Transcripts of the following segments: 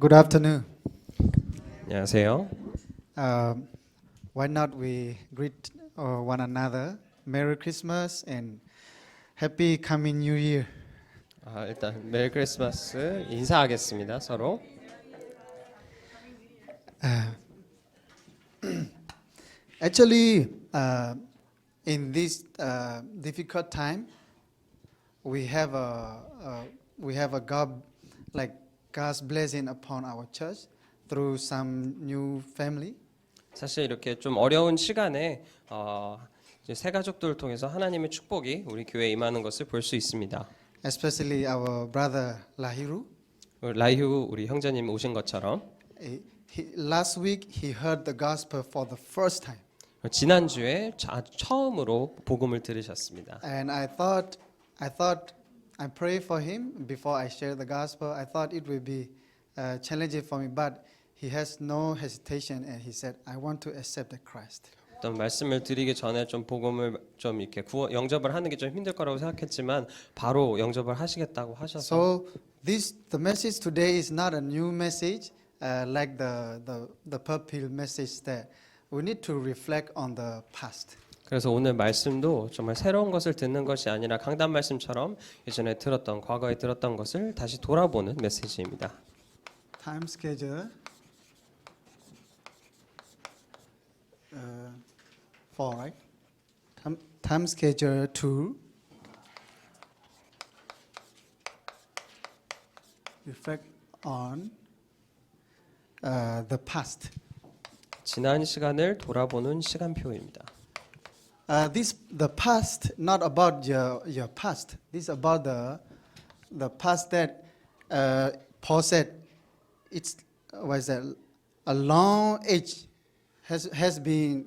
Good afternoon. 안녕하세요. Why not we greet one another? Merry Christmas and Happy Coming New Year. 일단 메리 크리스마스 인사하겠습니다. 서로. Actually, in this difficult time, we have a God, like God's blessing upon our church through some new family. 사실 이렇게 좀 어려운 시간에 이제 새 가족들을 통해서 하나님의 축복이 우리 교회에 임하는 것을 볼 수 있습니다. Especially our brother Lahiru. 라이후 우리 형제님 오신 것처럼 Last week he heard the gospel for the first time. 지난주에 처음으로 복음을 들으셨습니다. And I thought I pray for him before I share the gospel. I thought it would be challenging for me, but he has no hesitation and he said, "I want to accept the Christ." 어떤 말씀을 드리기 전에 좀 복음을 좀 이렇게 영접을 하는 게 좀 힘들 거라고 생각했지만 바로 영접을 하시겠다고 하셔서 So the message today is not a new message like the purple message that we need to reflect on the past. 그래서 오늘 말씀도 정말 새로운 것을 듣는 것이 아니라 강단 말씀처럼 예전에 들었던 과거에 들었던 것을 다시 돌아보는 메시지입니다. Time schedule 4, right? Time schedule 2. Reflect on the past. 지난 시간을 돌아보는 시간표입니다. The past, not about your past. This is about the past that Paul said. It's a long age has been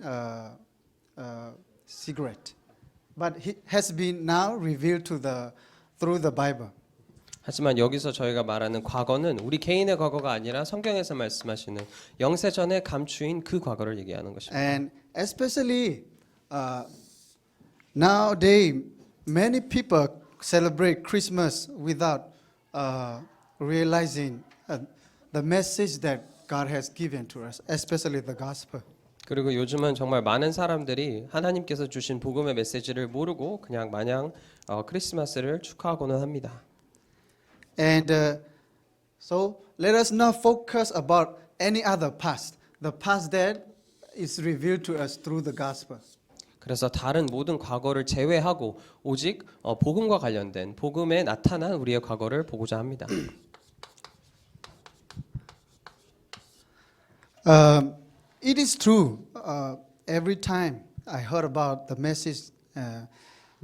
secret, but it has been now revealed through the Bible. 하지만 여기서 저희가 말하는 과거는 우리 개인의 과거가 아니라 성경에서 말씀하시는 영세전에 감추인 그 과거를 얘기하는 것입니다. And especially nowadays, many people celebrate Christmas without realizing the message that God has given to us, especially the gospel. 그리고 요즘은 정말 많은 사람들이 하나님께서 주신 복음의 메시지를 모르고 그냥 마냥 크리스마스를 축하하고는 합니다. And so let us not focus about any other past, the past that is revealed to us through the gospel. 그래서 다른 모든 과거를 제외하고 오직 복음과 관련된 복음에 나타난 우리의 과거를 보고자 합니다. It is true. Every time I heard about the message,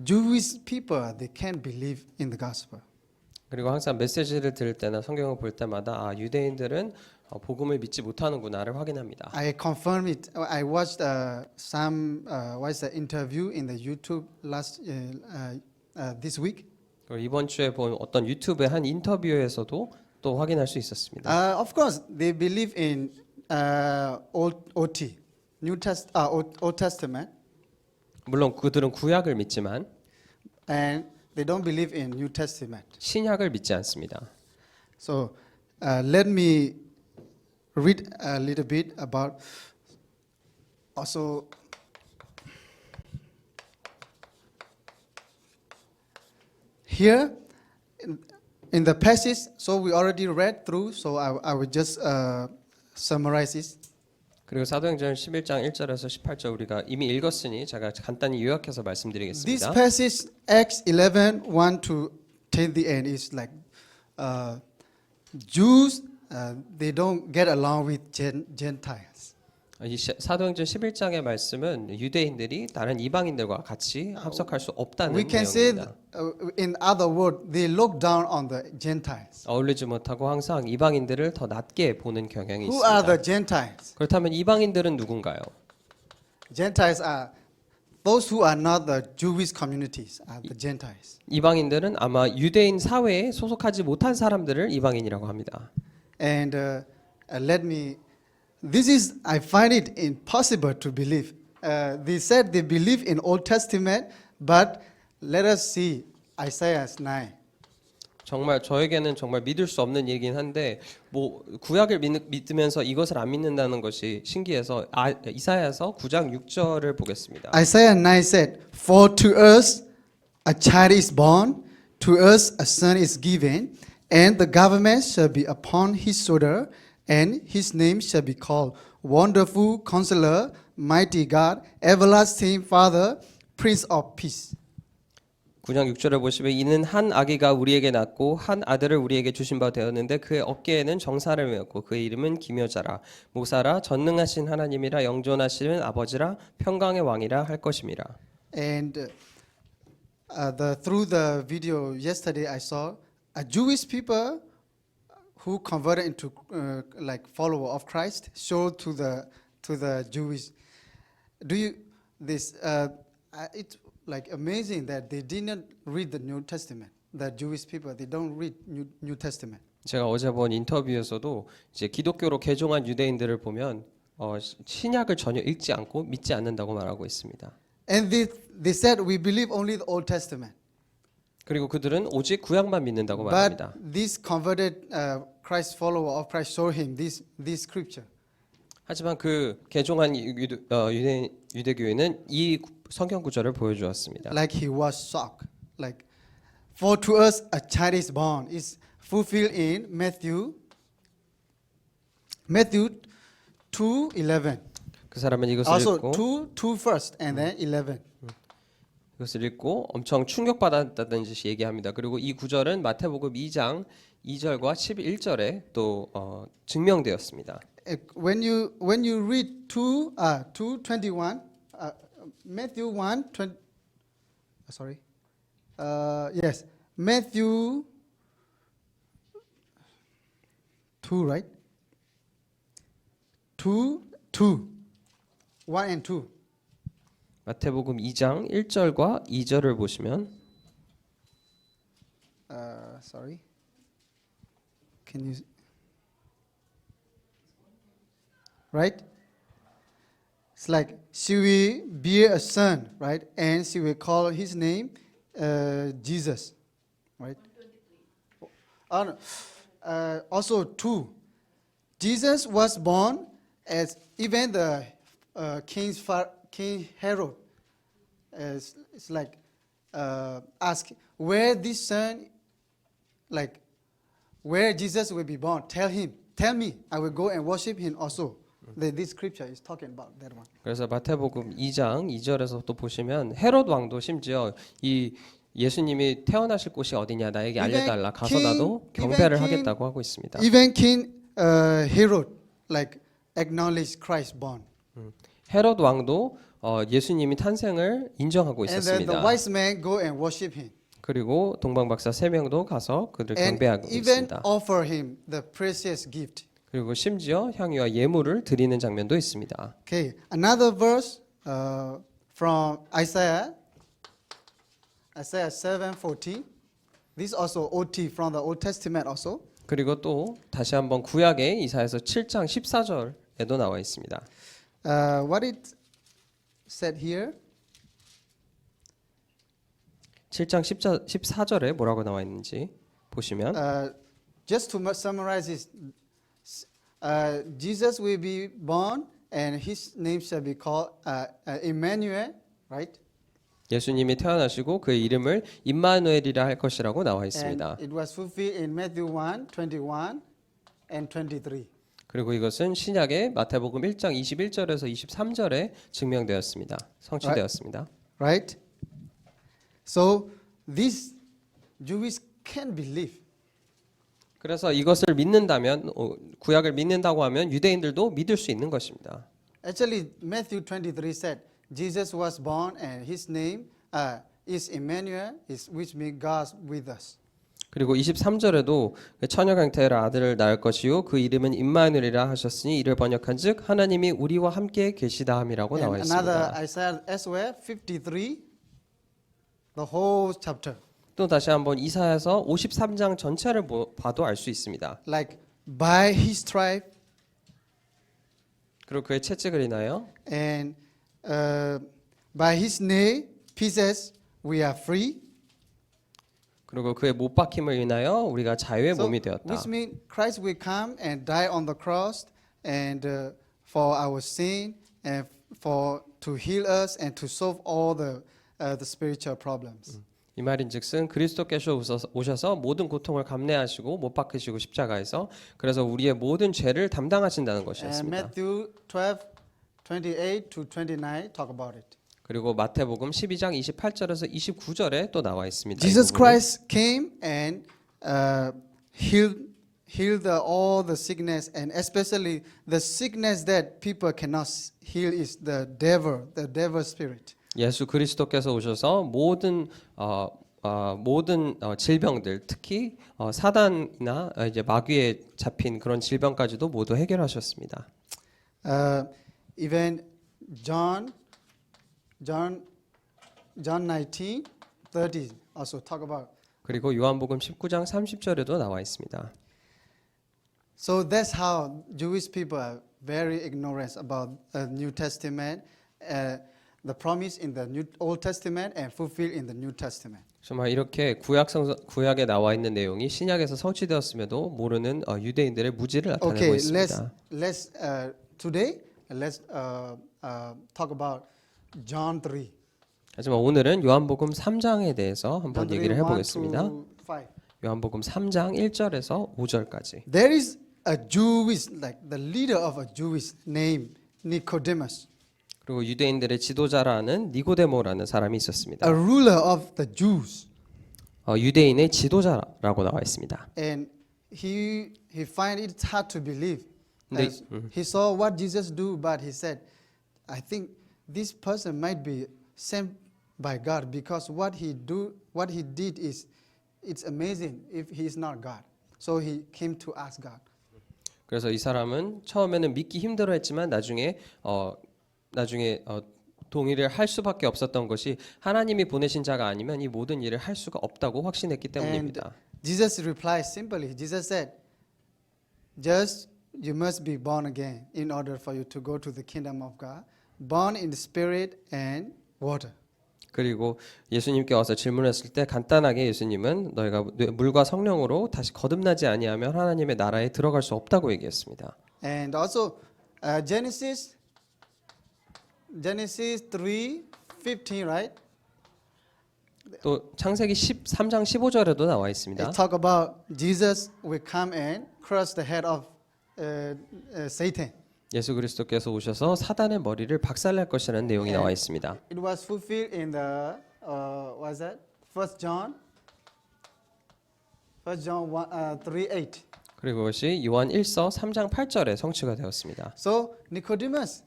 Jewish people they can't believe in the gospel. 그리고 항상 메시지를 들을 때나 성경을 볼 때마다 유대인들은 복음을 믿지 못하는구나를 확인합니다. I confirm it. I watched some interview in the YouTube this week. 그리고 이번 주에 본 어떤 유튜브의 한 인터뷰에서도 또 확인할 수 있었습니다. Of course, they believe in OT, Old Testament, 물론 그들은 구약을 믿지만 and they don't believe in New Testament. 신약을 믿지 않습니다. So let me read a little bit about also here in the passage. So we already read through. So I will just summarize this. 그리고 사도행전 11장 1절에서 18절 우리가 이미 읽었으니 제가 간단히 요약해서 This 말씀드리겠습니다. passage, Acts 11, 1 to 10, the end is like Jews, they don't get along with Gentiles. 이 사도행전 11장의 말씀은 유대인들이 다른 이방인들과 같이 합석할 수 없다는 We can say, 내용입니다. in other words, they look down on the Gentiles. 어울리지 못하고 항상 이방인들을 더 낮게 보는 경향이 Who are 있습니다. the Gentiles? 그렇다면 이방인들은 누군가요? Gentiles are those who are not the Jewish communities, are the Gentiles. 이방인들은 아마 유대인 사회에 소속하지 못한 사람들을 이방인이라고 합니다. And I find it impossible to believe. They said they believe in Old Testament, but let us see Isaiah 9. 정말 저에게는 정말 믿을 수 없는 일이긴 한데 뭐 구약을 믿으면서 이것을 안 믿는다는 것이 신기해서 이사야서 9장 6절을 보겠습니다. Isaiah 9 said, For to us a child is born, to us a son is given, and the government shall be upon his shoulder, and his name shall be called Wonderful Counselor, Mighty God, Everlasting Father, Prince of Peace. 9장 6절을 보시면 이는 한 아기가 우리에게 낳고 한 아들을 우리에게 주신 바 되었는데 그의 어깨에는 정사를 메었고 그의 이름은 기묘자라 모사라 전능하신 하나님이라 영존하시는 아버지라 평강의 왕이라 할 것임이라. And through the video yesterday, I saw a Jewish people who converted into like follower of Christ showed to the Jewish. Do you this? It's like amazing that they didn't read the New Testament. The Jewish people they don't read New Testament. 제가 어제 본 인터뷰에서도 이제 기독교로 개종한 유대인들을 보면 신약을 전혀 읽지 않고 믿지 않는다고 말하고 있습니다. And they said we believe only the Old Testament. 그리고 그들은 오직 구약만 믿는다고 But 말합니다. this converted Christ follower of Christ showed him this scripture. 하지만 그 개종한 유대교인은 이 성경 구절을 보여주었습니다. Like he was shocked. Like, for to us a child is born is fulfilled in Matthew 2:11. 그 사람은 이것을 Also 읽고 2 first and then 11. 이것을 읽고 엄청 충격받았다는 듯이 얘기합니다. 그리고 이 구절은 마태복음 2장 2절과 11절에 또 증명되었습니다. When you read 2:21, Matthew 1:20. Sorry. Yes, Matthew 2, right? 1 and 2. 마태복음 2장 1절과 2절을 보시면 Sorry. Can you? Right? It's like she will bear a son, right? And she will call his name Jesus, right? Also 2. Jesus was born as even the King Herod. It's like ask where this son, like where Jesus will be born. Tell me, I will go and worship him also. This scripture is talking about that one. 그래서 마태복음 2장 2절에서 또 보시면 헤롯 왕도 심지어 이 예수님이 태어나실 곳이 어디냐 나에게 알려달라 가서 나도 경배를 하겠다고 하고 있습니다. Even King Herod like acknowledged Christ born. 헤롯 왕도 예수님이 탄생을 인정하고 And then 있었습니다. the wise men go and worship him. 그리고 동방박사 3명도 가서 그를 And 경배하고 even 있습니다. offer him the precious gift. 그리고 심지어 향유와 예물을 드리는 장면도 있습니다. Okay, another verse from Isaiah 7:14. This also OT from the Old Testament also. 그리고 또 다시 한번 구약의 이사야서 7장 14절에도 나와 있습니다. What it said here? 7장 14절에 뭐라고 나와 있는지 보시면 Just to summarize this, Jesus will be born and his name shall be called Emmanuel, right? 예수님이 태어나시고 그의 이름을 임마누엘이라 할 것이라고 나와 있습니다. And it was fulfilled in Matthew 1:21 and 23. 그리고 이것은 신약의 마태복음 1장 21절에서 23절에 증명되었습니다. 성취되었습니다. Right? So this Jewish can believe. 그래서 이것을 믿는다면 구약을 믿는다고 하면 유대인들도 믿을 수 있는 것입니다. Actually, Matthew 23 said Jesus was born and his name is Emmanuel, which means God with us. 그리고 23절에도 처녀 강태라 아들을 낳을 것이요 그 이름은 임마누엘이라 하셨으니 이를 번역한즉 하나님이 우리와 함께 계시다 함이라고 나와 And another 있습니다. Isaiah as well, 53, the whole chapter. 또 다시 한번 이사야서 53장 전체를 봐도 알 수 있습니다. Like by his stripe 그리고 그의 채찍을 인하여 and by his nail pieces we are free. 그리고 그의 못 박힘을 인하여 우리가 자유의 So, 몸이 되었다. which means Christ will come and die on the cross and for our sin and for to heal us and to solve all the spiritual problems. 이 말인즉슨 그리스도께서 오셔서 모든 고통을 감내하시고 못 박히시고 십자가에서 그래서 우리의 모든 죄를 담당하신다는 And 것이었습니다. Matthew 12:28 to 29 talk about it. 그리고 마태복음 12장 28절에서 29절에 또 나와 있습니다. 이 Jesus 부분은. Christ came and healed all the sickness, and especially the sickness that people cannot heal is the devil spirit. 예수 그리스도께서 오셔서 모든 질병들, 특히 사단이나 이제 마귀에 잡힌 그런 질병까지도 모두 해결하셨습니다. Even John 19:30 also talk about. 그리고 요한복음 19장 30절에도 나와 있습니다. So that's how Jewish people are very ignorant about New Testament, the promise in the Old Testament and fulfilled in the New Testament. 정말 이렇게 구약에 나와 있는 내용이 신약에서 성취되었음에도 모르는 유대인들의 무지를 나타내고 Okay, 있습니다. let's today let's talk about John 3. 하지만 오늘은 요한복음 3장에 대해서 한번 John 3, 얘기를 1 해보겠습니다. to 5. 요한복음 3장 1절에서 5절까지. There is a Jewish, like the leader of a Jewish named Nicodemus, 그리고 유대인들의 지도자라는 니고데모라는 사람이 있었습니다. a ruler of the Jews, 유대인의 지도자라고 나와 있습니다. and he find it hard to believe. 네, As he saw what Jesus do, but he said, "I think this person might be sent by God because what he did is it's amazing if he is not God." So he came to ask God. 그래서 이 사람은 처음에는 믿기 힘들어했지만 나중에 동의를 할 수밖에 없었던 것이 하나님이 보내신 자가 아니면 이 모든 일을 할 수가 없다고 확신했기 And 때문입니다. Jesus replied simply. Jesus said, "Just you must be born again in order for you to go to the kingdom of God. Born in the spirit and water." 그리고 예수님께 와서 질문했을 때 간단하게 예수님은 너희가 물과 성령으로 다시 거듭나지 아니하면 하나님의 나라에 들어갈 수 없다고 얘기했습니다. And also Genesis 3:15, right? 또 창세기 13장 15절에도 나와 있습니다. It talk about Jesus will come and crush the head of Satan. 예수 그리스도께서 오셔서 사단의 머리를 박살낼 것이라는 내용이 나와 있습니다. It was fulfilled in the what's that? 1 John 3:8. 그리고 그것이 요한 1서 3장 8절에 성취가 되었습니다. So Nicodemus,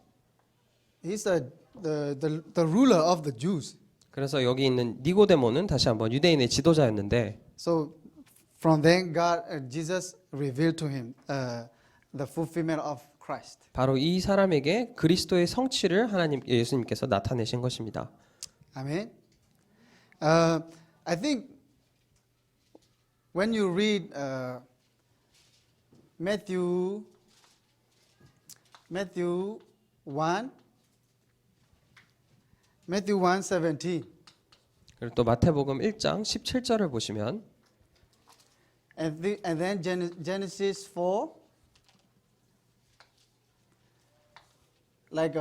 he's the ruler of the Jews. 그래서 여기 있는 니고데모는 다시 한번 유대인의 지도자였는데 So from then Jesus revealed to him the fulfillment of Christ. 바로 이 사람에게 그리스도의 성취를 예수님께서 나타내신 것입니다. Amen. I think when you read Matthew 1:17, 그리고 또 마태복음 1장 17절을 보시면 and then Genesis 4, like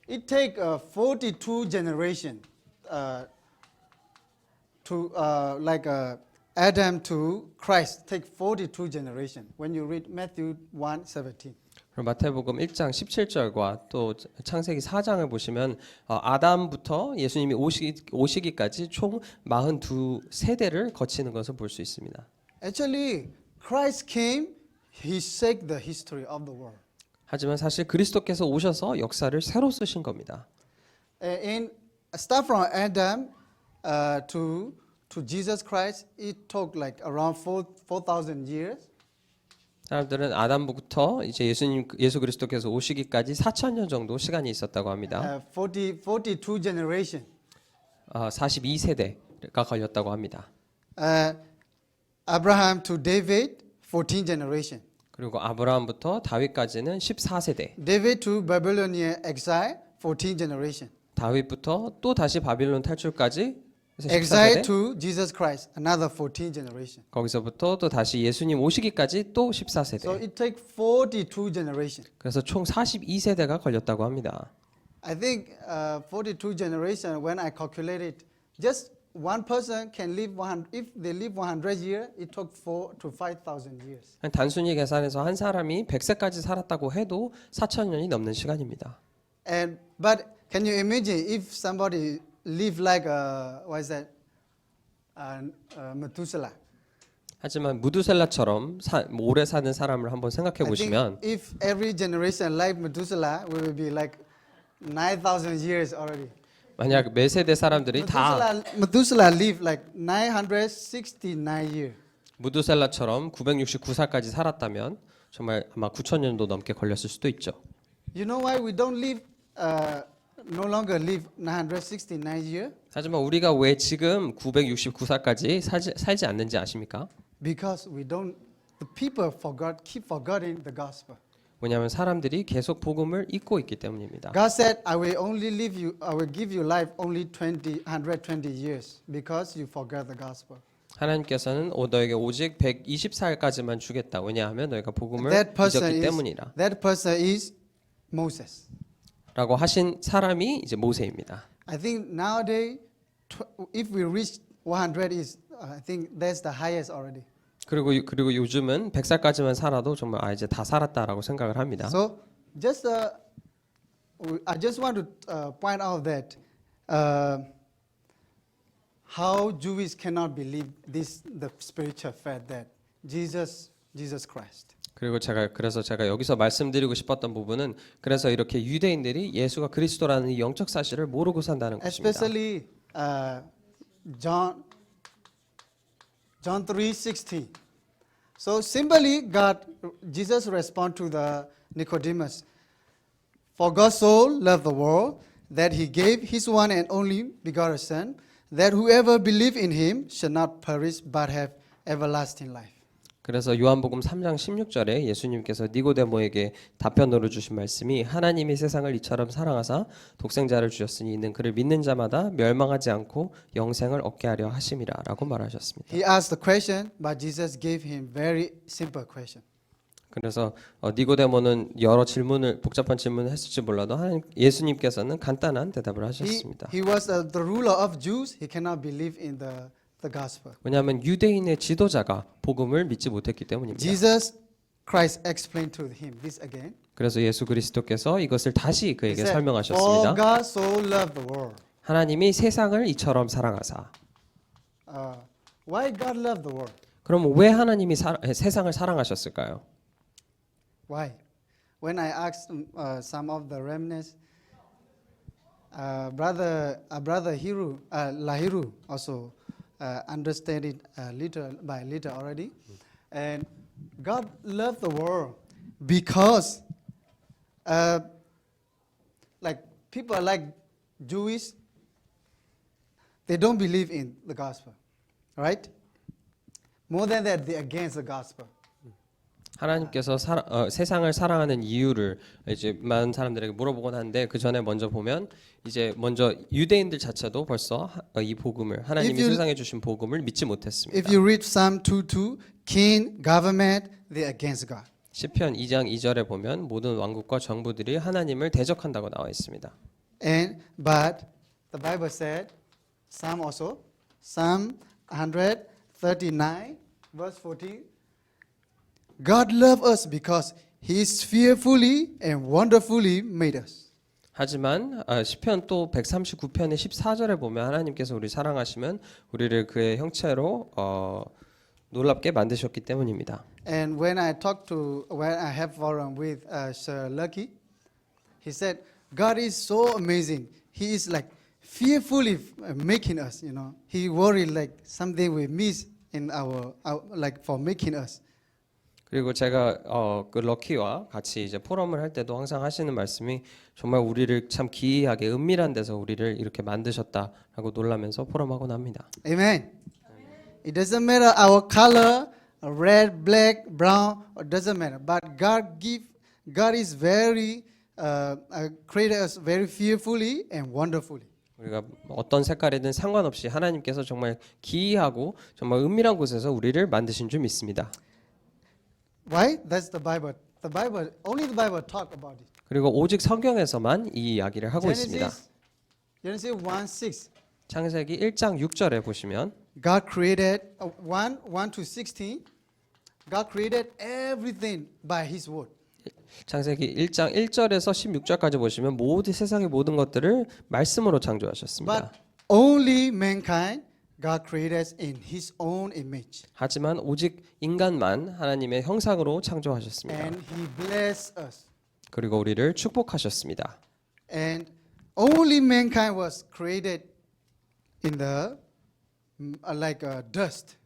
it take 42 generation to Adam to Christ take 42 generation. When you read Matthew 1:17. 그리고 마태복음 1장 17절과 또 창세기 4장을 보시면 아담부터 예수님이 오시기까지 총 42세대를 거치는 것을 볼 수 있습니다. Actually, Christ came, he shake the history of the world. 하지만 사실 그리스도께서 오셔서 역사를 새로 쓰신 겁니다. In start from Adam to Jesus Christ, it took like around 4,000 years. 사람들은 아담부터 이제 예수 그리스도께서 오시기까지 4,000년 정도 시간이 있었다고 합니다. 42 generation. 42세대가 걸렸다고 합니다. Abraham to David, 14 generation. 그리고 아브라함부터 다윗까지는 14세대. David to Babylonian exile, 14 generation. 다윗부터 또 다시 바빌론 탈출까지 그래서 exile 14세대. to Jesus Christ, another 14 generation. 거기서부터 또 다시 예수님 오시기까지 또 So 14세대. it takes 42 generation. 그래서 총 42세대가 걸렸다고 합니다. I think 42 generation, when I calculated, just one person can live 100, if they live 100 years, it took 4 to 5,000 years. 단순히 계산해서 한 사람이 100세까지 살았다고 해도 4,000년이 넘는 시간입니다. But can you imagine if somebody live like what is that? Methuselah. 하지만 무두셀라처럼 오래 사는 사람을 한번 생각해 I think 보시면 if every generation like Methuselah, we will be like 9,000 years already. 만약 매 세대 사람들이 다 Methuselah lived like 969 years. 무두셀라처럼 969살까지 살았다면 정말 아마 9,000년도 넘게 걸렸을 수도 있죠. You know why we don't live, no longer live 969 years? 하지만 우리가 왜 지금 969살까지 살지 않는지 아십니까? Because the people keep forgetting the gospel. 왜냐하면 사람들이 계속 복음을 잊고 있기 때문입니다. God said, I will give you life only 120 years because you forgot the gospel. 하나님께서는 너에게 오직 120살까지만 주겠다. 왜냐하면 너희가 복음을 That 잊었기 때문이라. That person is Moses. 라고 하신 사람이 이제 모세입니다. I think nowadays, if we reach 100, I think that's the highest already. 그리고 요즘은 100살까지만 살아도 정말 이제 다 살았다라고 생각을 합니다. So I just want to point out that how Jews cannot believe the spiritual fact that Jesus Christ. 그래서 제가 여기서 말씀드리고 싶었던 부분은 그래서 이렇게 유대인들이 예수가 그리스도라는 이 영적 사실을 모르고 산다는 것입니다. Especially John 3:16. So simply Jesus respond to the Nicodemus. For God so loved the world that he gave his one and only begotten Son, that whoever believe in him shall not perish but have everlasting life. 그래서 요한복음 3장 16절에 예수님께서 니고데모에게 답변으로 주신 말씀이 하나님이 세상을 이처럼 사랑하사 독생자를 주셨으니 이는 그를 믿는 자마다 멸망하지 않고 영생을 얻게 하려 하심이라라고 말하셨습니다. He asked the question, but Jesus gave him very simple question. 그래서 니고데모는 여러 복잡한 질문을 했을지 몰라도 예수님께서는 간단한 대답을 하셨습니다. He was the ruler of Jews. He cannot believe in the gospel. 왜냐하면 유대인의 지도자가 복음을 믿지 못했기 때문입니다. Jesus Christ explained to him this again. 그래서 예수 그리스도께서 이것을 다시 He 그에게 said, For 설명하셨습니다. God so loved the world. 하나님이 세상을 이처럼 사랑하사. Why God loved the world? 그럼 왜 하나님이 세상을 사랑하셨을까요? Why? When I asked some of the remnants, brother Lahiru also understand it little by little already, and God loved the world because, like people like Jewish, they don't believe in the gospel, right? More than that, they're against the gospel. 하나님께서 세상을 사랑하는 이유를 이제 많은 사람들에게 물어보곤 하는데 그 전에 먼저 보면 이제 먼저 유대인들 자체도 벌써 이 복음을 하나님이 세상에 주신 복음을 믿지 못했습니다. If you read Psalm 2:2, king, government, they're against God. 시편 2장 2절에 보면 모든 왕국과 정부들이 하나님을 대적한다고 나와 있습니다. But the Bible said, Psalm 139 verse 14. God loved us because He is fearfully and wonderfully made us. 하지만 시편 또 139편의 14절에 보면 하나님께서 우리 사랑하시면 우리를 그의 형체로 놀랍게 만드셨기 때문입니다. And when I have forum with Sir Lucky, he said, God is so amazing. He is like fearfully making us. He worried like something we miss in our like for making us. 그리고 제가 그 럭키와 같이 이제 포럼을 할 때도 항상 하시는 말씀이 정말 우리를 참 기이하게 은밀한 데서 우리를 이렇게 만드셨다라고 놀라면서 포럼하곤 합니다. Amen. It doesn't matter our color, red, black, brown, it doesn't matter. But God is very created us very fearfully and wonderfully. 우리가 어떤 색깔이든 상관없이 하나님께서 정말 기이하고 정말 은밀한 곳에서 우리를 만드신 줄 믿습니다. Why? That's the Bible. The Bible, only the Bible talk about it. 그리고 오직 성경에서만 이 이야기를 하고 있습니다. Genesis 1:6. 창세기 1장 6절에 보시면 God created 1 to 16. God created everything by His word. 창세기 1장 1절에서 16절까지 보시면 모든 세상의 모든 것들을 말씀으로 창조하셨습니다. But only mankind God created in His own image. 하지만 오직 인간만 하나님의 형상으로 창조하셨습니다. And He blessed us. 그리고 우리를 축복하셨습니다. And only mankind was created in the dust.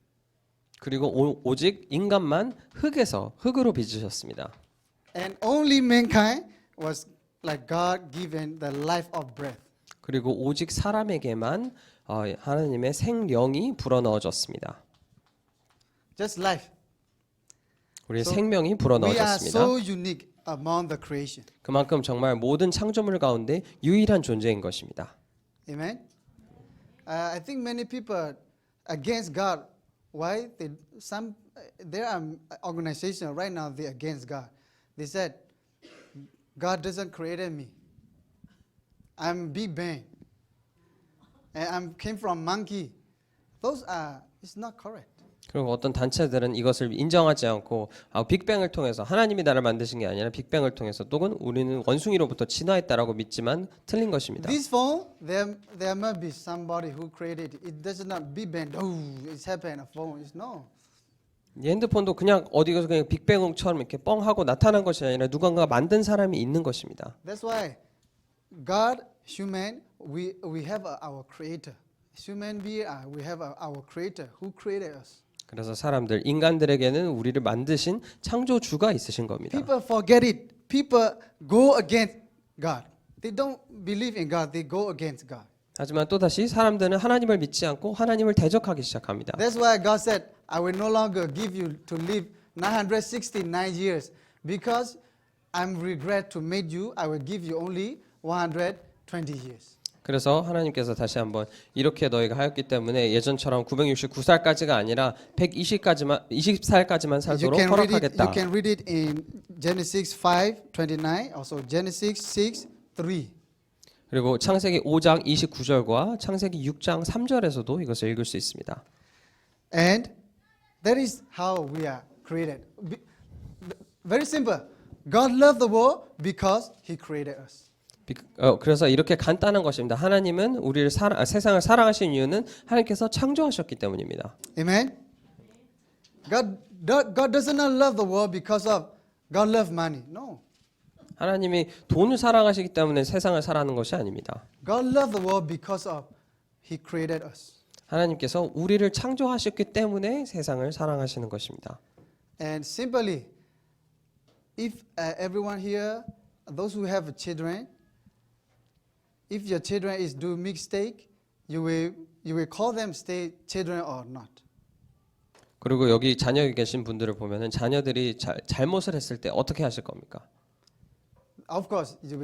그리고 오직 인간만 흙으로 빚으셨습니다. And only mankind was like God given the life of breath. 그리고 오직 사람에게만 하나님의 생령이 불어넣어졌습니다. Just life. 우리의 So 생명이 We are 불어넣어졌습니다. so unique among the creation. 그만큼 정말 모든 창조물 가운데 유일한 존재인 것입니다. Amen. I think many people against God. Why? There are organizations right now they against God. They said God doesn't create me. I'm Big Bang. And I came from monkey. It's not correct. 그리고 어떤 단체들은 이것을 인정하지 않고 빅뱅을 통해서 하나님이 나를 만드신 게 아니라 빅뱅을 통해서 또는 우리는 원숭이로부터 진화했다라고 믿지만 틀린 것입니다. This phone, there must be somebody who created it. It does not Big Bang. Oh, it's happened. A phone. It's no. 이 핸드폰도 그냥 어디서 그냥 빅뱅처럼 이렇게 뻥하고 나타난 것이 아니라 누군가 만든 사람이 있는 것입니다. That's why God, human, we have our creator. Human being, we have our creator who created us. 그래서 사람들, 인간들에게는 우리를 만드신 창조주가 있으신 겁니다. People forget it. People go against God. They don't believe in God. They go against God. 하지만 또다시 사람들은 하나님을 믿지 않고 하나님을 대적하기 시작합니다. That's why God said, I will no longer give you to live 969 years because I'm regret to make you. I will give you only 120 years. 그래서 하나님께서 다시 한번 이렇게 너희가 하였기 때문에 예전처럼 969살까지가 아니라 120살까지만 살도록 허락하겠다. You can read it in Genesis 5:29, also Genesis 6:3. 그리고 창세기 5장 29절과 창세기 6장 3절에서도 이것을 읽을 수 있습니다. And that is how we are created. Very simple. God loved the world because He created us. 그래서 이렇게 간단한 것입니다. 하나님은 우리를 세상을 사랑하신 이유는 하나님께서 창조하셨기 때문입니다. Amen. God does not love the world because of God loves money. No. 하나님이 돈을 사랑하시기 때문에 세상을 사랑하는 것이 아닙니다. God loved the world because of He created us. 하나님께서 우리를 창조하셨기 때문에 세상을 사랑하시는 것입니다. And simply, if everyone here, those who have children, if your children is do mistake, you will call them stay children or not. 그리고 여기 자녀 계신 분들을 보면은 자녀들이 잘못을 했을 때 어떻게 하실 겁니까? Of course, they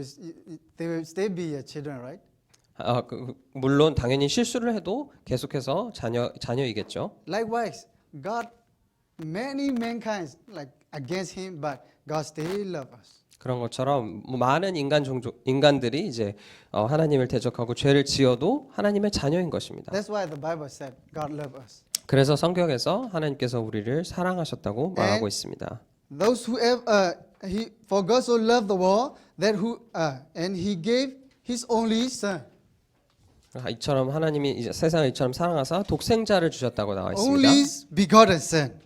will still be your children, right? 물론 당연히 실수를 해도 계속해서 자녀이겠죠. Likewise, God, many mankind like against Him, but God still love us. 그런 것처럼 많은 인간들이 이제 하나님을 대적하고 죄를 지어도 하나님의 자녀인 것입니다. That's why the Bible said God love us. 그래서 성경에서 하나님께서 우리를 사랑하셨다고 말하고 있습니다. Those who have, for God so loved the world that and He gave His only Son. 이처럼 하나님이 이제 세상을 이처럼 사랑하사 독생자를 주셨다고 나와 있습니다. Only begotten Son.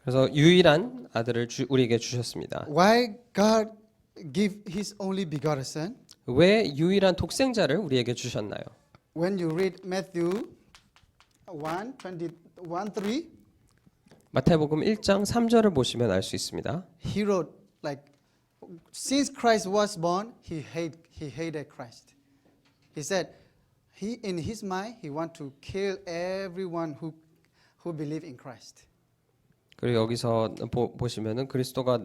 그래서 유일한 아들을 우리에게 주셨습니다. Why God give His only begotten Son? 왜 유일한 독생자를 우리에게 주셨나요? When you read Matthew 1:21-3, 마태복음 1장 3절을 보시면 알 수 있습니다. He wrote like, since Christ was born, He hated Christ. He said, in His mind, He want to kill everyone who believe in Christ. 그리고 여기서 보시면은 그리스도가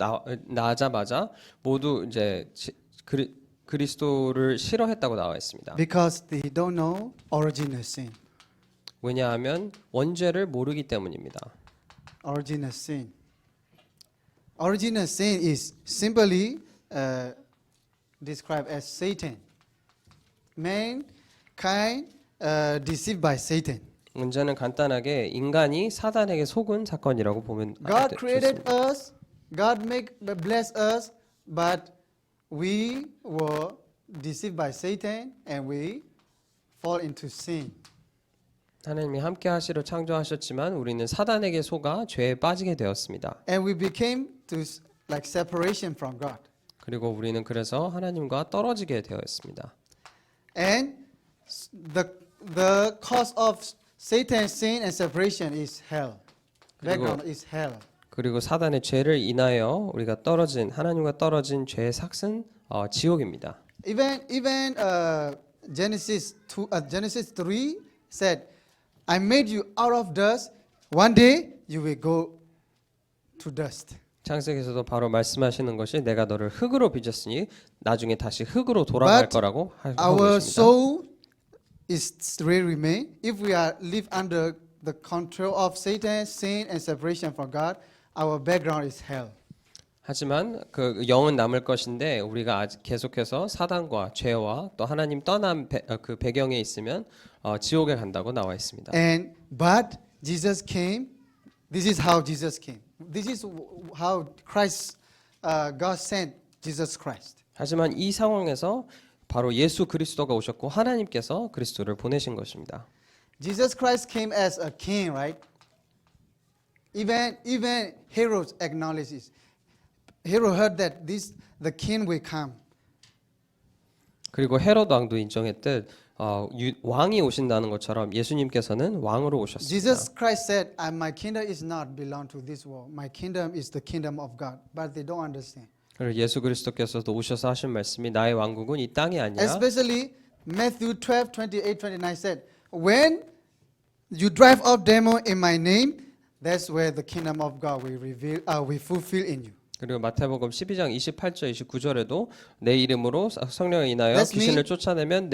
나자마자 모두 이제 그리스도를 싫어했다고 나와 있습니다. because they don't know original sin. 왜냐하면 원죄를 모르기 때문입니다. Original sin. Original sin is simply described as Satan. Mankind deceived by Satan. 문제는 간단하게 인간이 사단에게 속은 사건이라고 보면 God created 좋습니다. us. God bless us, but we were deceived by Satan and we fall into sin. 하나님이 함께 하시려 창조하셨지만 우리는 사단에게 속아 죄에 빠지게 되었습니다. And we became to like separation from God. 그리고 우리는 그래서 하나님과 떨어지게 되었습니다. And the cause of Satan's sin and separation is hell. Background is hell. 그리고 사단의 죄를 인하여 우리가 떨어진 하나님과 떨어진 죄의 삭은 지옥입니다. Even Genesis 3 said, "I made you out of dust. One day you will go to dust." 창세기에서도 바로 말씀하시는 것이 내가 너를 흙으로 빚었으니 나중에 다시 흙으로 돌아갈 But 거라고 하고 Our 있습니다. soul is will remain if we are live under the control of Satan, sin, and separation from God. Our background is hell. 하지만 그 영은 남을 것인데 우리가 아직 계속해서 사단과 죄와 또 하나님 떠난 그 배경에 있으면 지옥에 간다고 나와 있습니다. And but Jesus came. This is how Jesus came. This is how Christ, God sent Jesus Christ. 하지만 이 상황에서 바로 예수 그리스도가 오셨고 하나님께서 그리스도를 보내신 것입니다. Jesus Christ came as a king, right? Even Herod acknowledges. Herod heard that the king will come. 그리고 헤롯 왕도 인정했듯 왕이 오신다는 것처럼 예수님께서는 왕으로 오셨습니다. Jesus Christ said, "My kingdom is not belong to this world. My kingdom is the kingdom of God." But they don't understand. 그리고 예수 그리스도께서도 오셔서 하신 말씀이 나의 왕국은 이 땅이 아니라 Especially Matthew 12:28-29 said, "When you drive out demon in my name, that's where the kingdom of God will fulfill in you." 그리고 마태복음 12장 28절 29절에도 내 이름으로 성령에 인하여 That's 귀신을 mean- 쫓아내면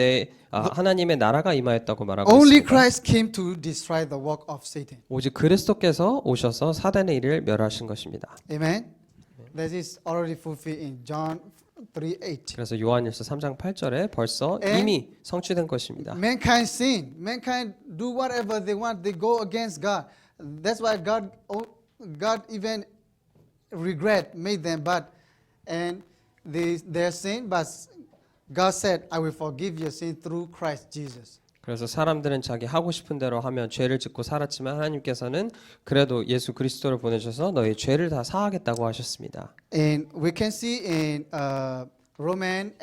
하나님의 나라가 임하였다고 말하고 Only 있습니다. Christ came to destroy the work of Satan. 오직 그리스도께서 오셔서 사단의 일을 멸하신 것입니다. Amen. That is already fulfilled in John 3:8. 그래서 요한일서 3장 8절에 벌써 And- 이미 성취된 것입니다. Mankind sin. Mankind do whatever they want. They go against God. That's why God even regret made them, and their sin. But God said, "I will forgive your sin through Christ Jesus." 그래서 사람들은 자기 하고 싶은 대로 하면 죄를 짓고 살았지만 하나님께서는 그래도 예수 그리스도를 보내셔서 너희 죄를 다 사하겠다고 하셨습니다. And we can see in Romans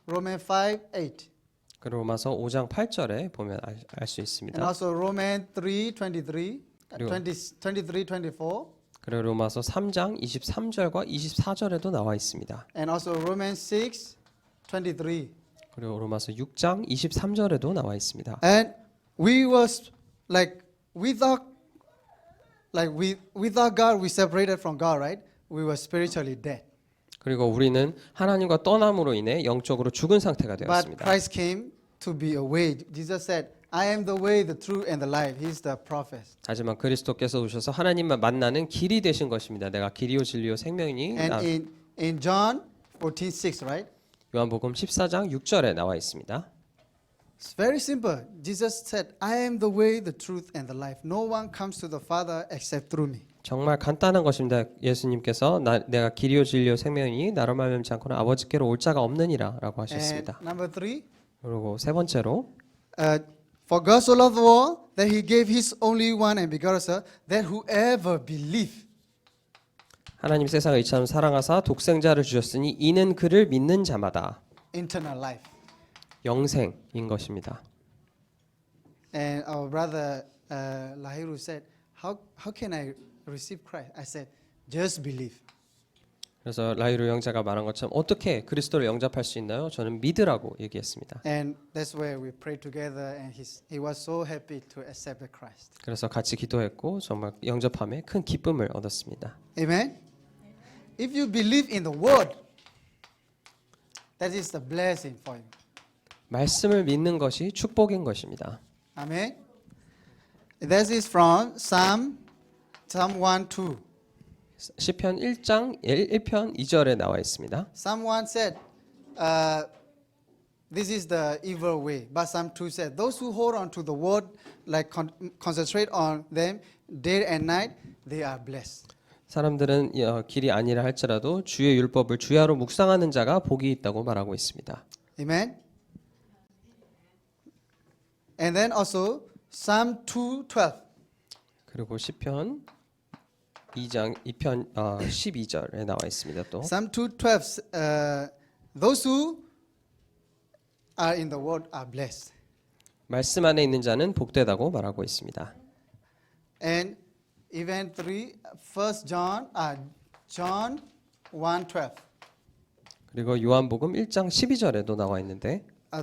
5:8. 그리고 로마서 5장 8절에 보면 알 수 And 있습니다. also Romans 3:23, 그리고- 23-24, 그리고 로마서 3장 23절과 24절에도 나와 있습니다. and also Romans 6:23. 그리고 로마서 6장 23절에도 나와 있습니다. And we was like without God, we separated from God, right? We were spiritually dead. 그리고 우리는 하나님과 떠남으로 인해 영적으로 죽은 상태가 But 되었습니다. Christ came to be a way. Jesus said, "I am the way, the truth, and the life." He's the prophet. 하지만 그리스도께서 오셔서 하나님만 만나는 길이 되신 것입니다. 내가 길이요 진리요 생명이니 And in John 14:6, right? 요한복음 14장 6절에 나와 있습니다. It's very simple. Jesus said, "I am the way, the truth, and the life. No one comes to the Father except through me." 정말 간단한 것입니다. 예수님께서 내가 길이요 진리요 생명이니 나로 말미암지 않고는 아버지께로 올 자가 없느니라라고 And 하셨습니다. number 3, 그리고 세 번째로 for God so loved the world that He gave His only one and begotten Son, that whoever believe. 하나님 세상을 이처럼 사랑하사 독생자를 주셨으니 이는 그를 믿는 자마다 Eternal life. 영생인 것입니다. And our brother Lahiru said, how can I receive Christ? I said, just believe. 그래서 라이루 형제가 말한 것처럼 어떻게 그리스도를 영접할 수 있나요? 저는 믿으라고 얘기했습니다. And that's where we prayed together, and he was so happy to accept the Christ. 그래서 같이 기도했고 정말 영접함에 큰 기쁨을 얻었습니다. Amen. If you believe in the word, That is the blessing for you. 말씀을 믿는 것이 축복인 것입니다. Amen. This is from Psalm 1, 2. 시편 1장 1편 2절에 나와 있습니다. Psalm 1 said, this is the evil way. But Psalm 2 said, those who hold on to the word, like concentrate on them day and night, they are blessed. 사람들은 길이 아니라 할지라도 주의 율법을 주야로 묵상하는 자가 복이 있다고 말하고 있습니다. Amen. And then also Psalm 2:12. 그리고 시편 2장 2편 12절에 나와 있습니다. 또 Psalm 2:12. Those who are in the word are blessed. 말씀 안에 있는 자는 복되다고 말하고 있습니다. And even 1 John 1:12. 그리고 요한복음 1장 12절에도 나와 있는데 I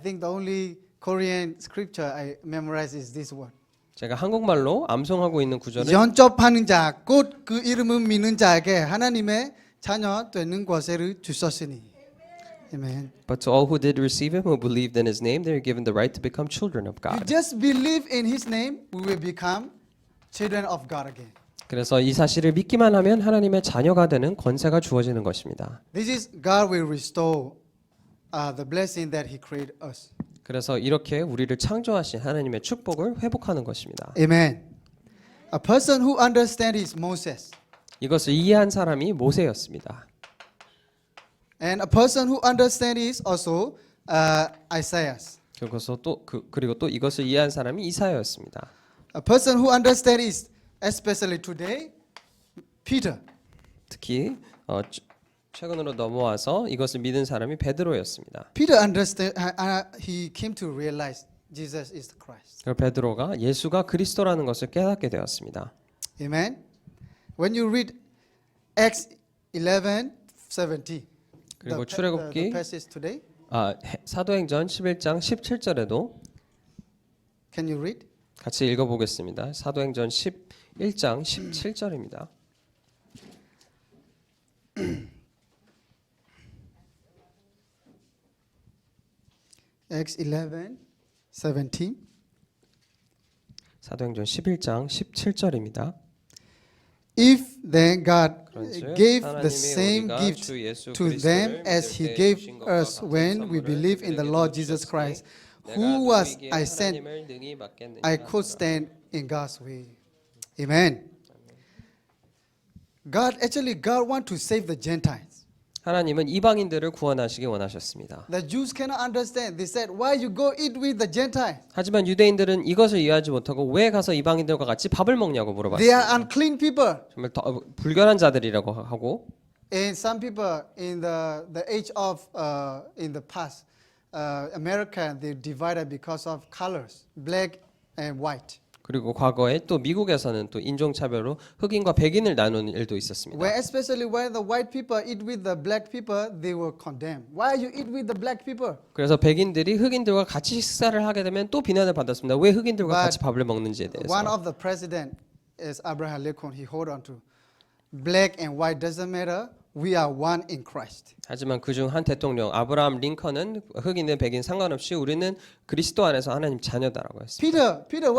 think the only Korean scripture I memorize is this one. 제가 한국말로 암송하고 있는 구절은 영접하는 자, 곧 그 이름을 믿는 자에게 하나님의 자녀 되는 권세를 주셨으니. Amen. But to all who did receive him, who believed in his name, they are given the right to become children of You God. just believe in His name, we will become children of God again. 그래서 이 사실을 믿기만 하면 하나님의 자녀가 되는 권세가 주어지는 것입니다. This is God will restore the blessing that He created us. 그래서 이렇게 우리를 창조하신 하나님의 축복을 회복하는 것입니다. Amen. A person who understands is Moses, 이것을 이해한 사람이 모세였습니다. and a person who understands is also Isaiah. 그리고 또 이것을 이해한 사람이 이사야였습니다. A person who understands is especially today Peter. 특히 최근으로 넘어와서 이것을 믿은 사람이 베드로였습니다. Peter understand. He came to realize Jesus is the Christ. 그리고 베드로가 예수가 그리스도라는 것을 깨닫게 되었습니다. Amen. When you read Acts 11:17, 그리고 the 출애굽기 passage today, 사도행전 11장 17절에도 can you read? 같이 읽어보겠습니다. 사도행전 11장 17절입니다. Acts 11:17. 사도행전 11장 17절입니다. If then God 그런즉 gave the 하나님이 same 우리가 gift 주 예수 to them 그리스도를 as He 믿을 때 gave 주신 것과 us 같은 when we 선물을 believe in the 그들에게도 Lord Jesus 주셨으니 Christ, 내가 who was 누구에게 I sent, 하나님을 능히 맡겠느냐 I could stand in God's way. Amen. God want to save the Gentiles. 하나님은 이방인들을 구원하시기 원하셨습니다. The Jews cannot understand. They said, "Why you go eat with the Gentiles? 하지만 유대인들은 이것을 이해하지 못하고 왜 가서 이방인들과 같이 밥을 먹냐고 They are 물어봤습니다. unclean people." 정말 불결한 자들이라고 하고 And some people in the age of in the past, America they divided because of colors, black and white. 그리고 과거에 또 미국에서는 또 인종차별로 흑인과 백인을 나누는 일도 있었습니다. Where especially when the white people eat with the black people, they were condemned. Why you eat with the black people? 그래서 백인들이 흑인들과 같이 식사를 하게 되면 또 비난을 받았습니다. 왜 흑인들과 But 같이 밥을 먹는지에 One 대해서. of the president is Abraham Lincoln. He hold on to black and white doesn't matter. We are one in Christ. 하지만 그중 한 대통령 아브라함 링컨은 흑인과 백인 상관없이 우리는 그리스도 안에서 하나님 자녀다라고 했습니다. Peter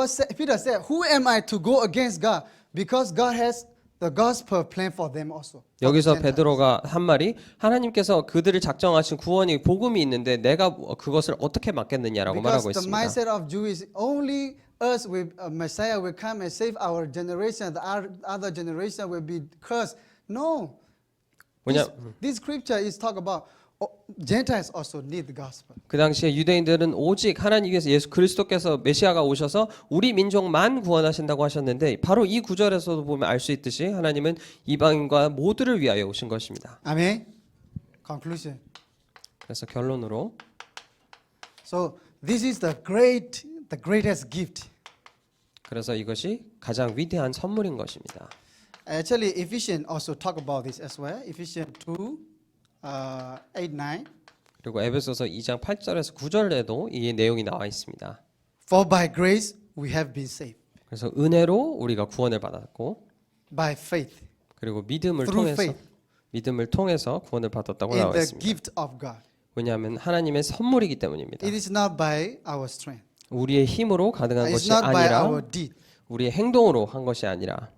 said, "Who am I to go against God? Because God has the gospel plan for them also." for the 여기서 Gentiles. 베드로가 한 말이 하나님께서 그들을 작정하신 구원이 복음이 있는데 내가 그것을 어떻게 맡겠느냐라고 말하고 Because the 있습니다. mindset of Jews only us with Messiah will come and save our generation. The other generation will be cursed. No. 왜냐 This scripture is talk about Gentiles also need the gospel. 그 당시에 유대인들은 오직 하나님께서 예수 그리스도께서 메시아가 오셔서 우리 민족만 구원하신다고 하셨는데 바로 이 구절에서도 보면 알 수 있듯이 하나님은 이방인과 모두를 위하여 오신 것입니다. Amen. Conclusion. 그래서 결론으로 So this is the greatest gift. 그래서 이것이 가장 위대한 선물인 것입니다. Actually, Ephesians also talk about this as well. Ephesians 2, 8, 9. 그리고 에베소서 2장 8절에서 9절에도 이 내용이 나와 있습니다. For by grace we have been saved. 그래서 은혜로 우리가 구원을 받았고 By faith. 그리고 믿음을 Through 통해서 faith. 믿음을 통해서 구원을 받았다고 in 나와 the 있습니다. gift of God. 왜냐하면 하나님의 선물이기 때문입니다. It is not by our strength. 우리의 힘으로 가능한 It's 것이 not by 아니라 our deed. 우리의 행동으로 한 것이 아니라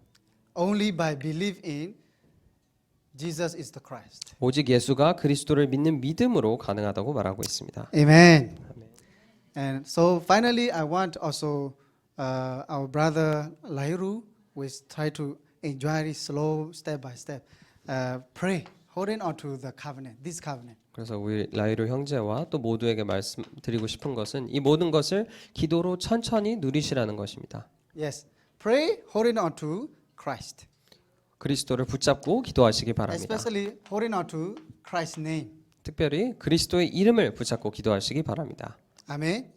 Only by belief in Jesus is the Christ. 오직 예수가 그리스도를 믿는 믿음으로 가능하다고 말하고 있습니다. Amen. And so finally, I want also our brother Lairu, we try to enjoy it slow, step by step. Pray, holding on to the covenant, this covenant. 그래서 우리 라이루 형제와 또 모두에게 말씀드리고 싶은 것은 이 모든 것을 기도로 천천히 누리시라는 것입니다. Yes, pray, holding on to Christ. 그리스도를 붙잡고 기도하시기 바랍니다. Especially holding on to Christ's name. 특별히 그리스도의 이름을 붙잡고 기도하시기 바랍니다. Amen.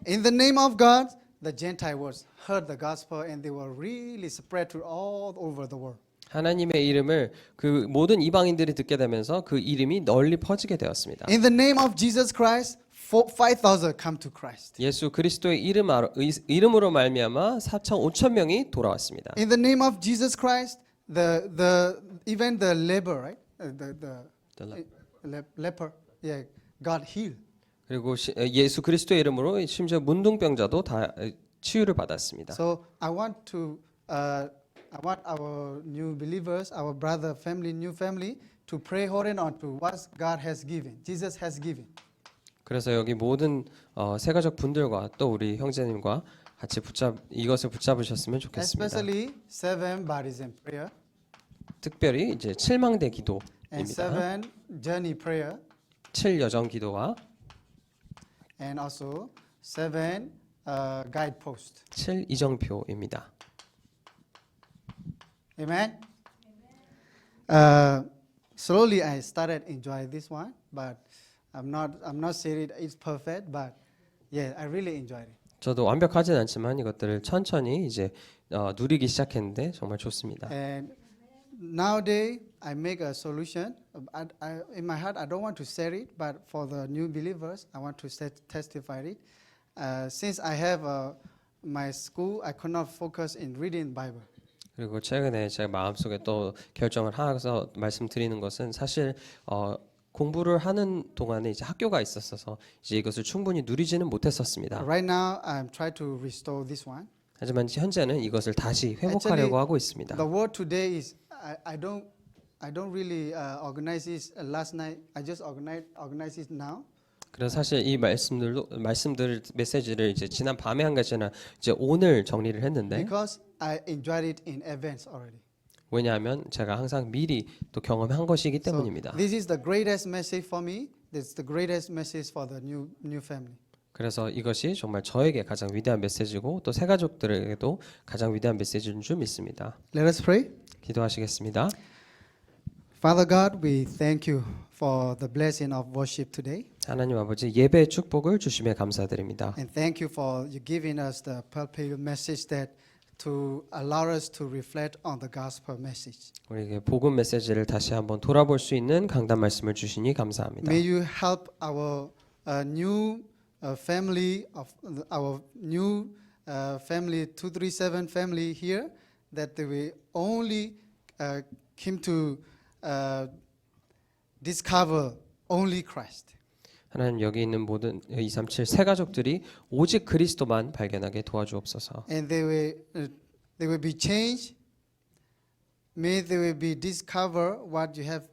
In the name of God, the Gentiles heard the gospel and they were really spread to all over the world. 하나님의 이름을 그 모든 이방인들이 듣게 되면서 그 이름이 널리 퍼지게 되었습니다. In the name of Jesus Christ, 5,000 come to Christ. 예수 그리스도의 이름으로 말미암아 4천 5천 명이 돌아왔습니다. In the name of Jesus Christ, even the leper, right? Leper, yeah, got healed. 그리고 예수 그리스도의 이름으로 심지어 문둥병자도 다 치유를 받았습니다. So I want our new believers, our brother family, new family, to pray holding on to what God has given, Jesus has given. 그래서 여기 모든 세가족 분들과 또 우리 형제님과 같이 이것을 붙잡으셨으면 좋겠습니다. Especially 7 baptism prayer 특별히 이제 7망대 and 기도입니다. 7 journey prayer 7여정 기도와 and also 7 guidepost. 7이정표입니다. Amen. Slowly I started enjoy this one, but I'm not saying it's perfect, but yeah, I really enjoyed it. 저도 완벽하진 않지만 이것들을 천천히 이제 누리기 시작했는데 정말 좋습니다. And nowadays I make a solution. In my heart, I don't want to share it, but for the new believers, I want to testify it. Since I have my school, I could not focus in reading Bible. 그리고 최근에 제 마음속에 또 결정을 하면서 말씀드리는 것은 사실 공부를 하는 동안에 이제 학교가 있었어서 이제 이것을 충분히 누리지는 못했었습니다. Right now, I'm trying to restore this one. 하지만 현재는 이것을 다시 회복하려고 Actually, 하고 있습니다. The word today is I don't really organize this last night. I just organize it now. 그래서 사실 이 메시지를 이제 지난 밤에 한 것이 아니라 이제 오늘 정리를 했는데 Because I enjoyed it in advance already. 왜냐하면 제가 항상 미리 또 경험한 것이기 So 때문입니다. this is the greatest message for me. This is the greatest message for the new family. 그래서 이것이 정말 저에게 가장 위대한 메시지고 또 새 가족들에게도 가장 위대한 메시지인 줄 믿습니다. Let us pray. 기도하시겠습니다. Father God, we thank you for the blessing of worship today. 하나님 아버지 예배의 축복을 주심에 감사드립니다. And thank you for you giving us the pulpit message that to allow us to reflect on the gospel message. 우리에게 복음 메시지를 다시 한번 돌아볼 수 있는 강단 말씀을 주시니 감사합니다. May you help our new family of our new family 237 family here that we only came to discover only Christ. 하나님 여기 있는 모든 237 새 가족들이 오직 그리스도만 발견하게 도와주옵소서. And they will be changed. May they will be discover what you have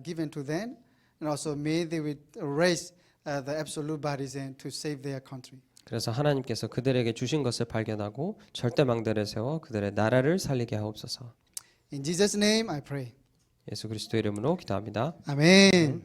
given to them, and also may they will raise the absolute baptism to save their country. 그래서 하나님께서 그들에게 주신 것을 발견하고 절대 망대를 세워 그들의 나라를 살리게 하옵소서. In Jesus' name, I pray. 예수 그리스도 이름으로 기도합니다. Amen.